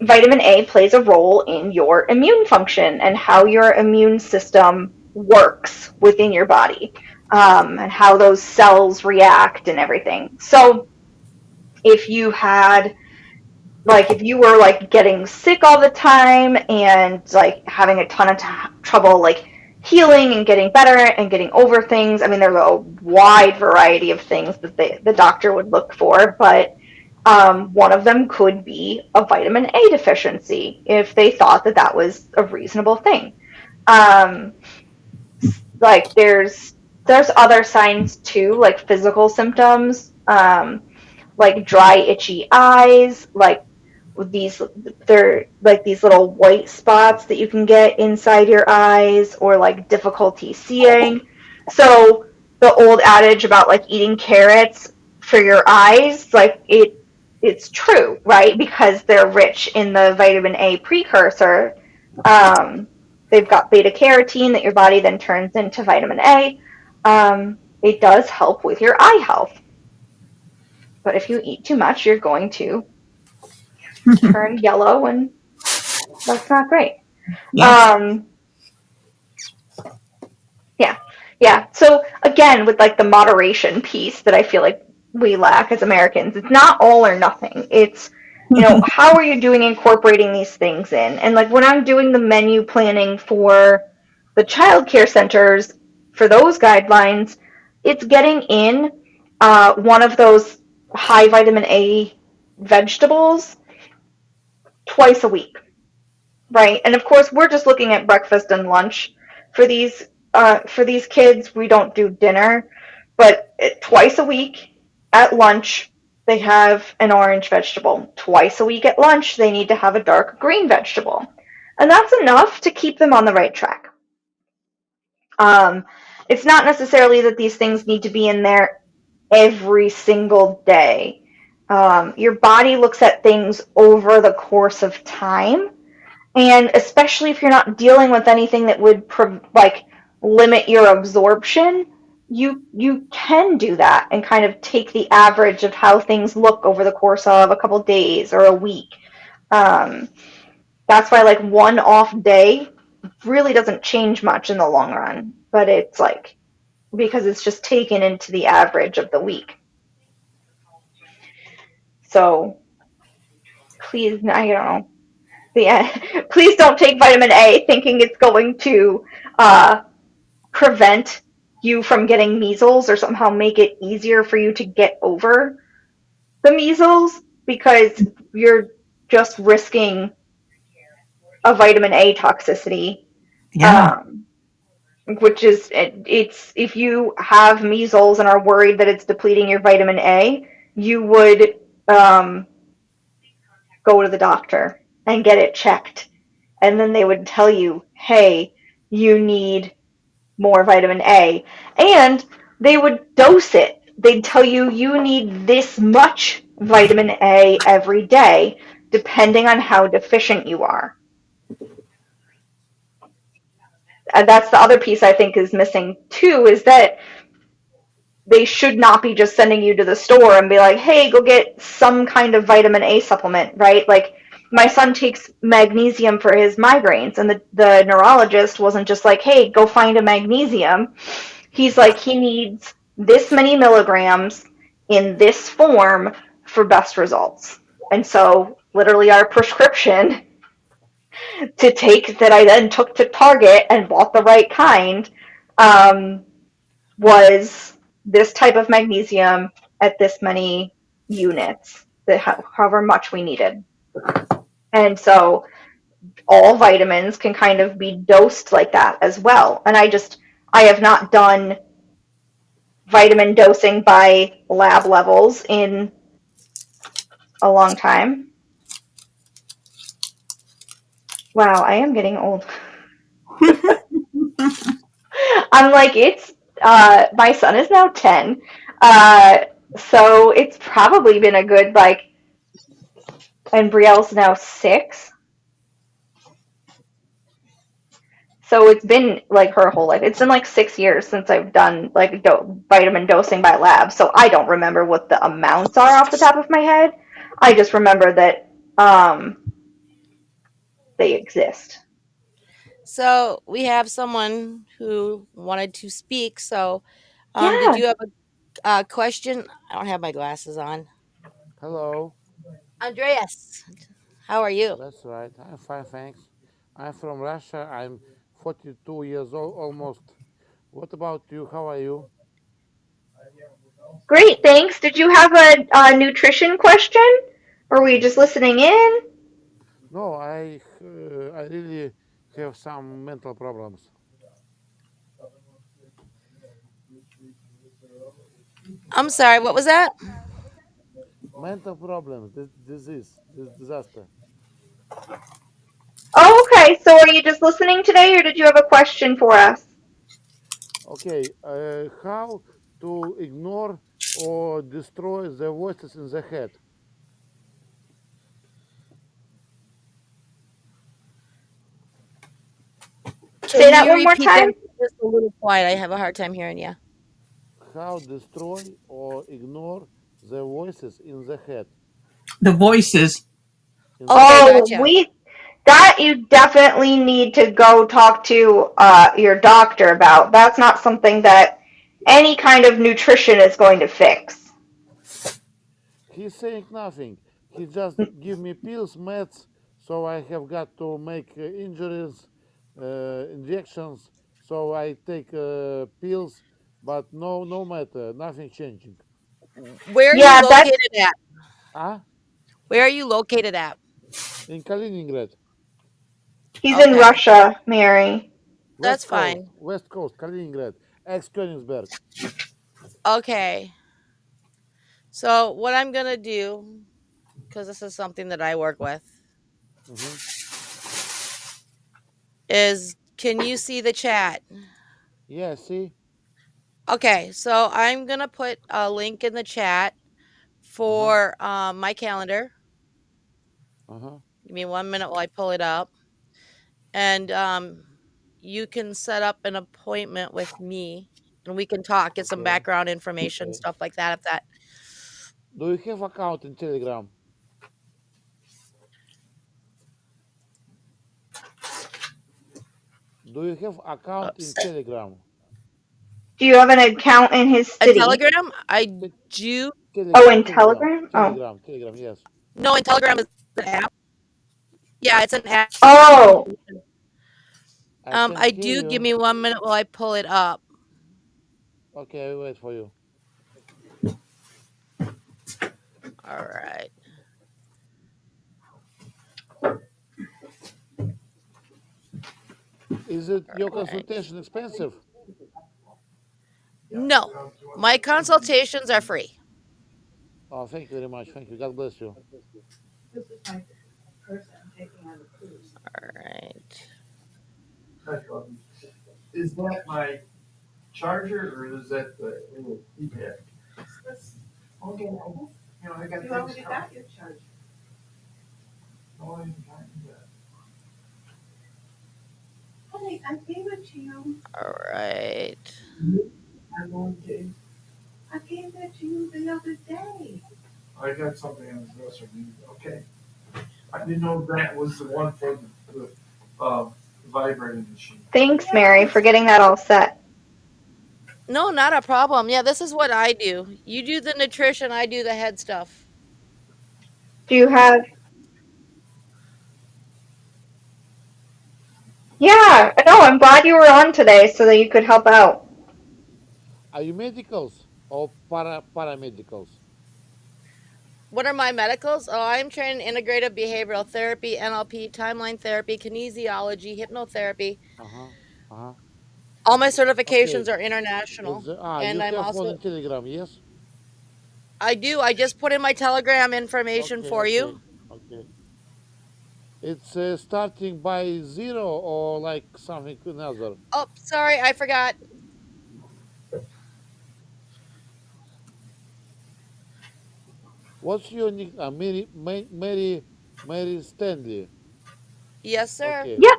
vitamin A plays a role in your immune function and how your immune system works within your body, and how those cells react and everything. So if you had like if you were like getting sick all the time and like having a ton of trouble like healing and getting better and getting over things, I mean there's a wide variety of things that the doctor would look for, but one of them could be a vitamin A deficiency if they thought that that was a reasonable thing. um, like there's other signs too, like physical symptoms, like dry itchy eyes, like these they're like these little white spots that you can get inside your eyes, or like difficulty seeing. So the old adage about like eating carrots for your eyes, like it's true, right? Because they're rich in the vitamin A precursor. um, they've got beta carotene that your body then turns into vitamin A. It does help with your eye health, but if you eat too much you're going to turn yellow, and that's not great. Yes. Um, yeah, yeah. So again, with like the moderation piece that I feel like we lack as Americans, it's not all or nothing. It's, you know, how are you doing incorporating these things in? And like when I'm doing the menu planning for the childcare centers for those guidelines, it's getting in one of those high vitamin A vegetables twice a week. Right. And of course, we're just looking at breakfast and lunch for these kids. We don't do dinner, but twice a week at lunch they have an orange vegetable. Twice a week at lunch they need to have a dark green vegetable, and that's enough to keep them on the right track. Um, it's not necessarily that these things need to be in there every single day. Your body looks at things over the course of time, and especially if you're not dealing with anything that would like limit your absorption, you can do that and kind of take the average of how things look over the course of a couple days or a week. um, that's why like one off day really doesn't change much in the long run, but it's like because it's just taken into the average of the week. So please, I don't know, yeah, please don't take vitamin A thinking it's going to uh, prevent you from getting measles or somehow make it easier for you to get over the measles, because you're just risking a vitamin A toxicity. Yeah. Um, which is it's if you have measles and are worried that it's depleting your vitamin A, you would um, go to the doctor and get it checked, and then they would tell you, hey, you need more vitamin A. And they would dose it. They'd tell you you need this much vitamin A every day, depending on how deficient you are. And that's the other piece I think is missing too, is that they should not be just sending you to the store and be like, hey, go get some kind of vitamin A supplement, right? Like, my son takes magnesium for his migraines, and the neurologist wasn't just like, hey, go find a magnesium. He's like, he needs this many milligrams in this form for best results. And so, literally, our prescription to take that I then took to Target and bought the right kind um, was this type of magnesium at this many. units, however much we needed. And so all vitamins can kind of be dosed like that as well. And I have not done vitamin dosing by lab levels in a long time. Wow, I am getting old. I'm like, it's, my son is now 10. Uh, so it's probably been a good, like, and Brielle's now 6. So it's been like her whole life. It's been like 6 years since I've done like vitamin dosing by lab. So I don't remember what the amounts are off the top of my head. I just remember that they exist. So we have someone who wanted to speak. So, did Yeah, you have a question? I don't have my glasses on. Hello, Andreas, how are you? that's right. I'm fine, thanks. I'm from Russia. I'm 42 years old almost. What about you? How are you? great. Thanks. Did you have a nutrition question, or were you just listening in? No, I really have some mental problems. I'm sorry, what was that? Mental problems, this disease, this disaster. Oh, okay. So are you just listening today, or did you have a question for us? Okay, how to ignore or destroy the voices in the head? Say Can that you one more repeat that? time. Just a little quiet. I have a hard time hearing you. How destroy or ignore the voices in the head? The voices. In the Okay, head. Oh, gotcha. we that you definitely need to go talk to your doctor about. That's not something that any kind of nutrition is going to fix. He's saying nothing. He just give me pills, meds, so I have got to make injuries, injections. So I take pills, but no matter, nothing changing. Where are you Yeah, that's located at? Ah, Where are you located at? in Kaliningrad, he's in Okay, Russia, Mary. that's fine. West Coast, Kaliningrad, ex Königsberg. Okay, so what I'm gonna do, because this is something that I work with, Hmm. is can you see the chat? Yeah, see. Okay, so I'm gonna put a link in the chat Uh huh. for my calendar. Uh huh. Give me 1 minute while I pull it up, and you can set up an appointment with me, and we can talk, get some Okay. background information, Okay. stuff like that. If that Do you have account in Telegram? Do you have account in oops. Telegram? Do you have an account in his A city? Telegram, I Te- do. Oh, Telegram, in Telegram, Telegram? Oh. Telegram, Telegram. Yes. No, and Telegram is an app. Yeah, it's an app. Oh, I can't I hear do. Give you. me 1 minute while I pull it up. Okay, I will wait for you. All right. Is it your All right. consultation expensive? No, my consultations are free. Oh, thank you very much. Thank you. God bless you. All right. All right. thanks, Mary, for getting that all set. No, not a problem. Yeah, this is what I do. You do the nutrition, I do the head stuff. Do you have? Yeah, no, I'm glad you were on today so that you could help out. Are you medicals or paramedicals? What are my medicals? Oh, I'm trained in integrative behavioral therapy, NLP, timeline therapy, kinesiology, hypnotherapy. Uh-huh. Uh-huh. All my Okay. certifications are international. You And I'm have phone also, in Telegram, yes? I do, I just put in my Telegram information Okay, for okay, you. okay. It's starting by zero or like something another. Oh, sorry, I forgot. What's your nick? Mary Stanley. Yes, sir. Okay, Yeah.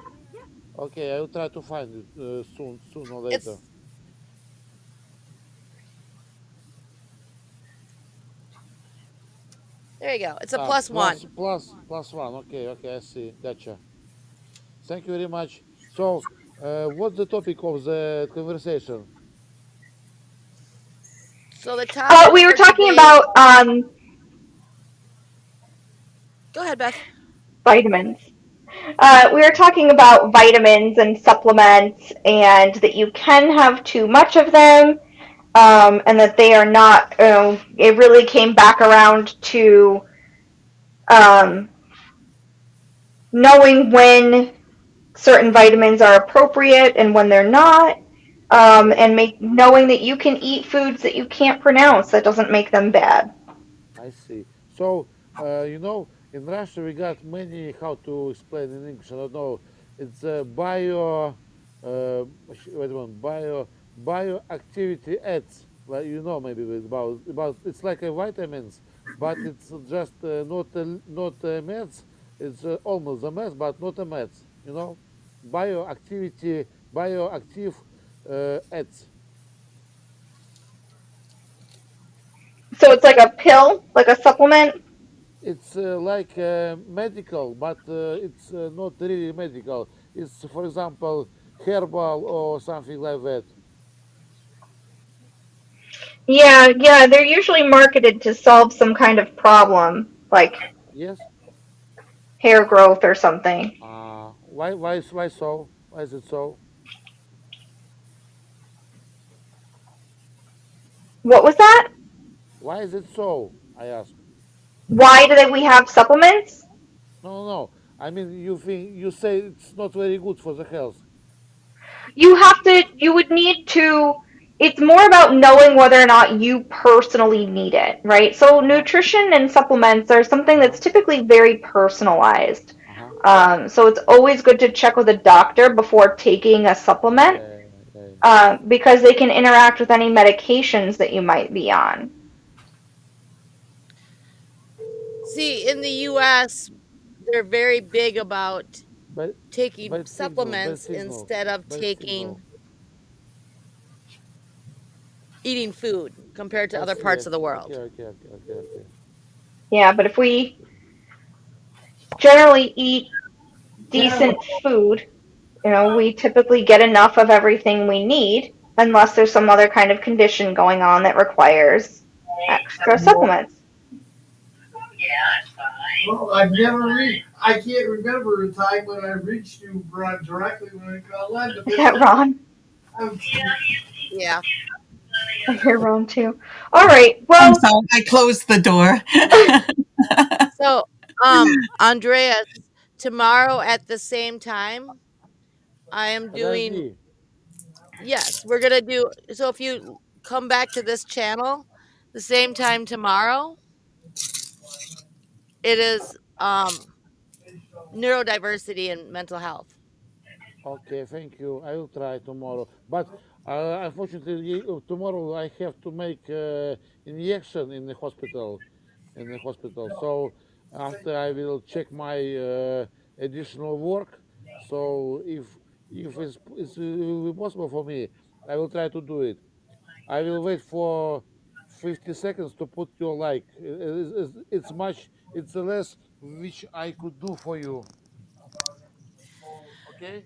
okay. I will try to find it sooner or later. It's, there you go. It's a plus one. Plus one. Okay, okay. I see. Gotcha. Thank you very much. So, what's the topic of the conversation? So the topic We were for talking today, about go ahead, Beth. vitamins. We were talking about vitamins and supplements, and that you can have too much of them, and that they are not. It really came back around to um, knowing when certain vitamins are appropriate and when they're not, and knowing that you can eat foods that you can't pronounce. That doesn't make them bad. I see. So, in Russia we got many, how to explain in English, I don't know. It's wait a minute, bioactivity ads. Like maybe about it's like a vitamins, but it's just not meds. It's almost a meds, but not a meds. Bioactivity, bioactive ads. So it's like a pill, like a supplement. It's like medical, but it's not really medical. It's, for example, herbal or something like that. Yeah, yeah, they're usually marketed to solve some kind of problem, like Yes. hair growth or something. Why so? Why is it so? What was that? Why is it so? I ask. Why we have supplements? No, no, no. I mean, you say it's not very good for the health. You would need to, it's more about knowing whether or not you personally need it, right? So Uh huh. nutrition and supplements are something Uh huh. that's typically very personalized. Uh huh. So it's always good to check with a doctor before taking a supplement, Yeah, yeah. because they can interact with any medications that you might be on. See, in the US, they're very big about Bad, taking bad signal. Bad supplements signal. instead of Bad signal. eating food compared to I other see. I parts of the see. Okay. world. Okay. Okay. Okay. Okay. Yeah, but if we generally eat decent food, we typically get enough of everything we need, unless there's some other kind of condition going on that requires extra supplements. Well, I can't remember a time when I reached you directly when I called in to Is visit. that Ron? I'm, Yeah. I hear Ron too. All right. I'm Well, sorry, I closed the door. So, Andreas, tomorrow at the same time, I am But I doing, agree. yes, we're going to do, so if you come back to this channel the same time tomorrow, it is neurodiversity and mental health. Okay, thank you. I will try tomorrow. But unfortunately, tomorrow I have to make injection in the hospital. So after I will check my additional work. So if it's it will be possible for me, I will try to do it. I will wait for 50 seconds to put your like. It's much. It's less which I could do for you. Okay.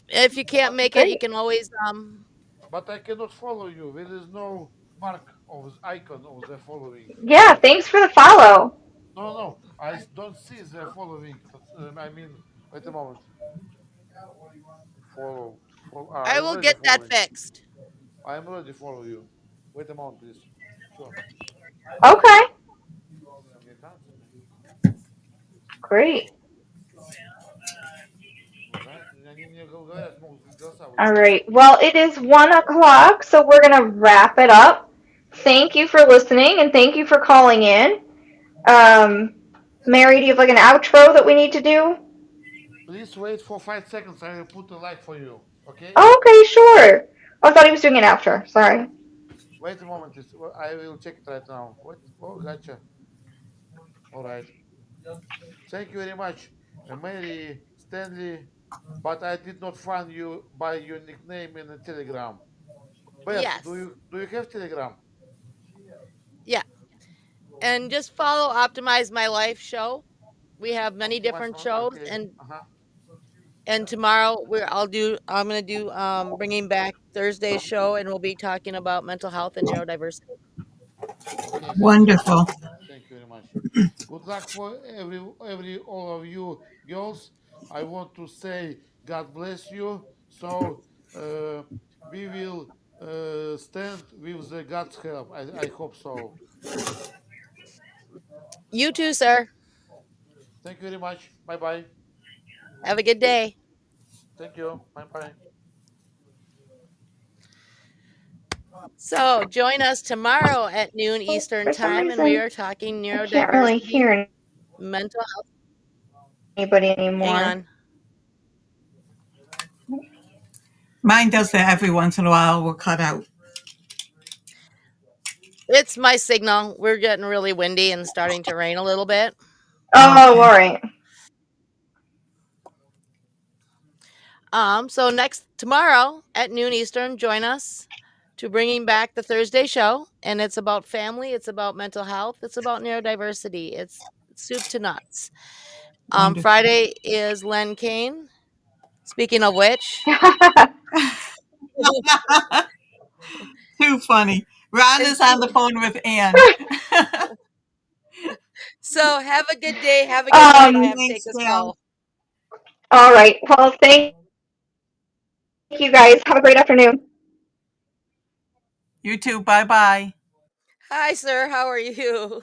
If you can't make it, you great. can always But I cannot follow you. There is no mark of the icon of the following. Yeah, thanks for the follow. No, no, don't see the following. I mean, wait a moment. Follow. I I'm will already get that following. fixed. I'm already follow you. Wait a moment, please. Sure. Okay. Great. Да? Они мне говорят, могут голоса All выключить. right. Well, it is 1 o'clock, so we're gonna wrap it up. Thank you for listening, and thank you for calling in. Um, Mary, do you have like an outro that we need to do? Please wait for 5 seconds. I will put a like for you. Okay? Oh, okay, sure. Oh, I thought he was doing an outro. Sorry. Wait a moment. I will check it right now. What? Oh, gotcha. All right. Thank you very much, Mary Stanley. But I did not find you by your nickname in the Telegram. Beth, do Yes. you do you have Telegram? Yeah. And just follow Optimize My Life show. We have many Optimize different my shows, okay. Uh-huh. and tomorrow I'm going to do bringing back Thursday's show, and we'll be talking about mental health and neurodiversity. Okay, thank you. Wonderful. Thank you very much. Good luck for every all of you girls. I want to say God bless you. So we will stand with the God's help. I hope so. You too, sir. Thank you very much. Bye bye. Have a good day. Thank you. Bye bye. So join us tomorrow at noon Eastern For some time, and we reason, are talking I can't really neurodiversity, hear mental health. anybody Hang anymore. on. Mine does that every once in a while. We'll cut out. It's my signal. We're getting really windy and starting to rain a little bit. Oh, Okay. all right. So next tomorrow at noon Eastern, join us to bringing back the Thursday show, and it's about family, it's about mental health, it's about neurodiversity, it's soup to nuts. Wonderful. Friday is Len Kane. Speaking of which, Too funny. Ron and is on the phone with Ann. so have a good day, have a good night. I um. have to take Thanks, this Gal. call. All right. Well, thank you guys. Have a great afternoon. You too. Bye bye. Hi, sir. How are you?